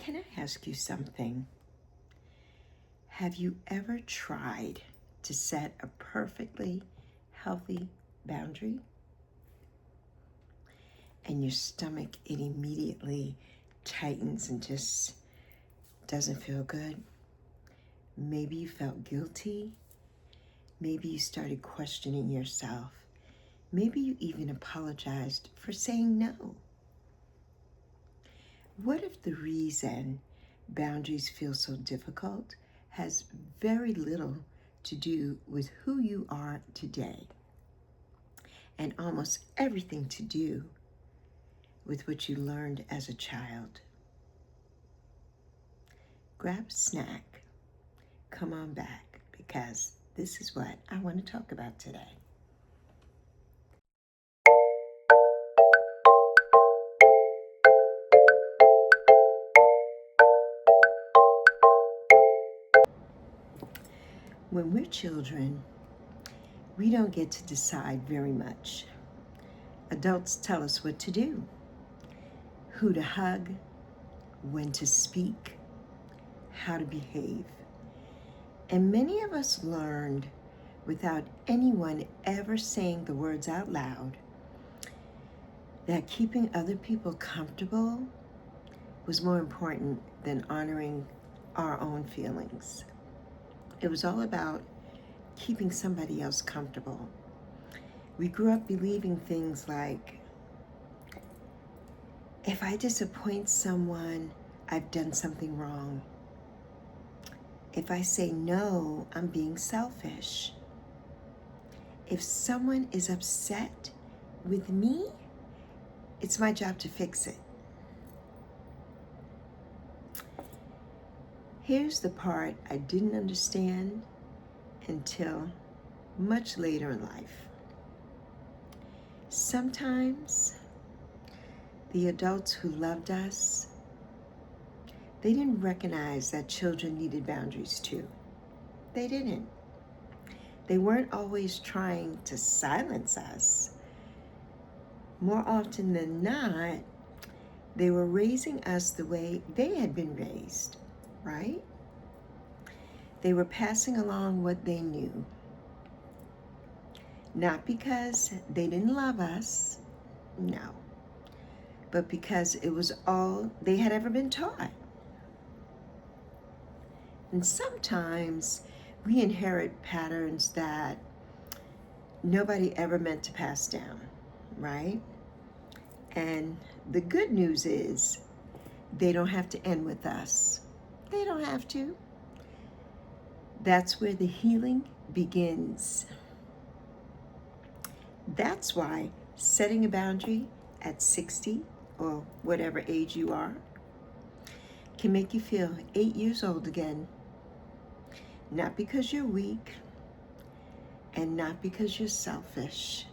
Can I ask you something? Have you ever tried to set a perfectly healthy boundary? And your stomach, it immediately tightens and just doesn't feel good? Maybe you felt guilty. Maybe you started questioning yourself. Maybe you even apologized for saying no. What if the reason boundaries feel so difficult has very little to do with who you are today and almost everything to do with what you learned as a child? Grab a snack, come on back, because this is what I want to talk about today. When we're children, we don't get to decide very much. Adults tell us what to do, who to hug, when to speak, how to behave. And many of us learned without anyone ever saying the words out loud that keeping other people comfortable was more important than honoring our own feelings. It was all about keeping somebody else comfortable. We grew up believing things like, if I disappoint someone, I've done something wrong. If I say no, I'm being selfish. If someone is upset with me, it's my job to fix it. Here's the part I didn't understand until much later in life. Sometimes the adults who loved us, they didn't recognize that children needed boundaries too. They didn't. They weren't always trying to silence us. More often than not, they were raising us the way they had been raised, right? They were passing along what they knew. Not because they didn't love us, no, but because it was all they had ever been taught. And sometimes we inherit patterns that nobody ever meant to pass down, right? And the good news is they don't have to end with us. They don't have to. That's where the healing begins. That's why setting a boundary at 60 or whatever age you are can make you feel 8 years old again. Not because you're weak and not because you're selfish,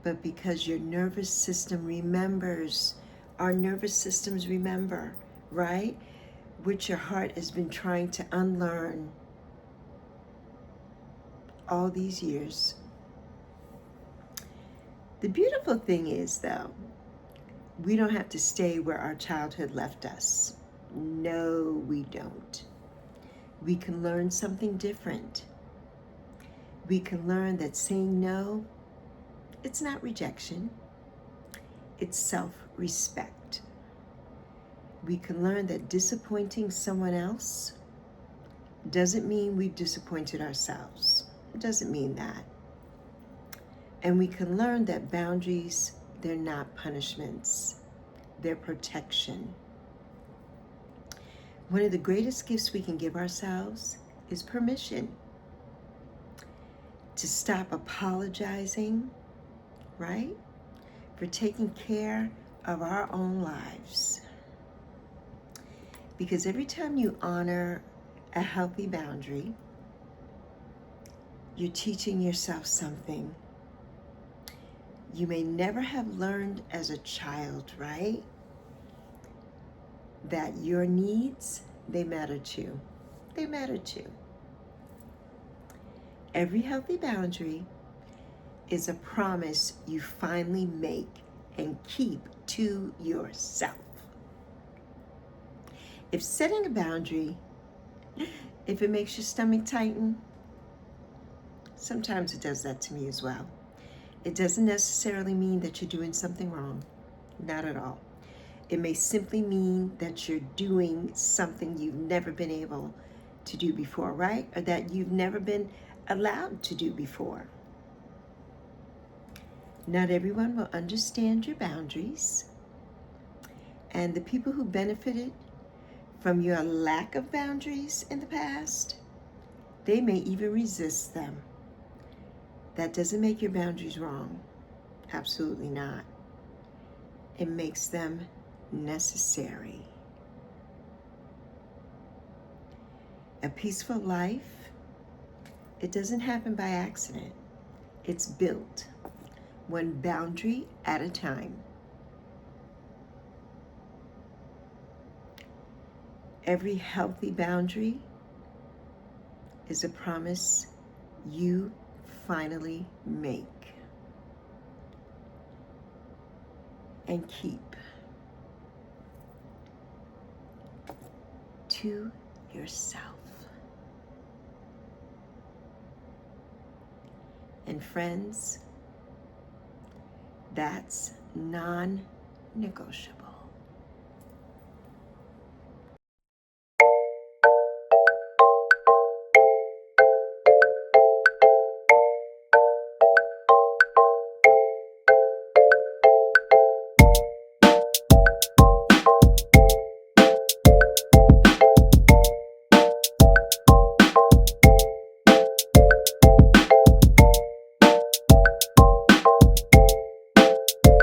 but because your nervous system remembers. Our nervous systems remember, right? Which your heart has been trying to unlearn all these years. The beautiful thing is, though, we don't have to stay where our childhood left us. No, we don't. We can learn something different. We can learn that saying no, it's not rejection, it's self-respect. We can learn that disappointing someone else doesn't mean we've disappointed ourselves. It doesn't mean that. And we can learn that boundaries, they're not punishments, they're protection. One of the greatest gifts we can give ourselves is permission to stop apologizing, right? For taking care of our own lives. Because every time you honor a healthy boundary, you're teaching yourself something you may never have learned as a child, right? That your needs, they matter too. They matter too. Every healthy boundary is a promise you finally make and keep to yourself. If setting a boundary, if it makes your stomach tighten, sometimes it does that to me as well. It doesn't necessarily mean that you're doing something wrong. Not at all. It may simply mean that you're doing something you've never been able to do before, right? Or that you've never been allowed to do before. Not everyone will understand your boundaries. And the people who benefited from your lack of boundaries in the past, they may even resist them. That doesn't make your boundaries wrong. Absolutely not. It makes them necessary. A peaceful life, it doesn't happen by accident. It's built one boundary at a time. Every healthy boundary is a promise you finally make and keep to yourself. And friends, that's non-negotiable.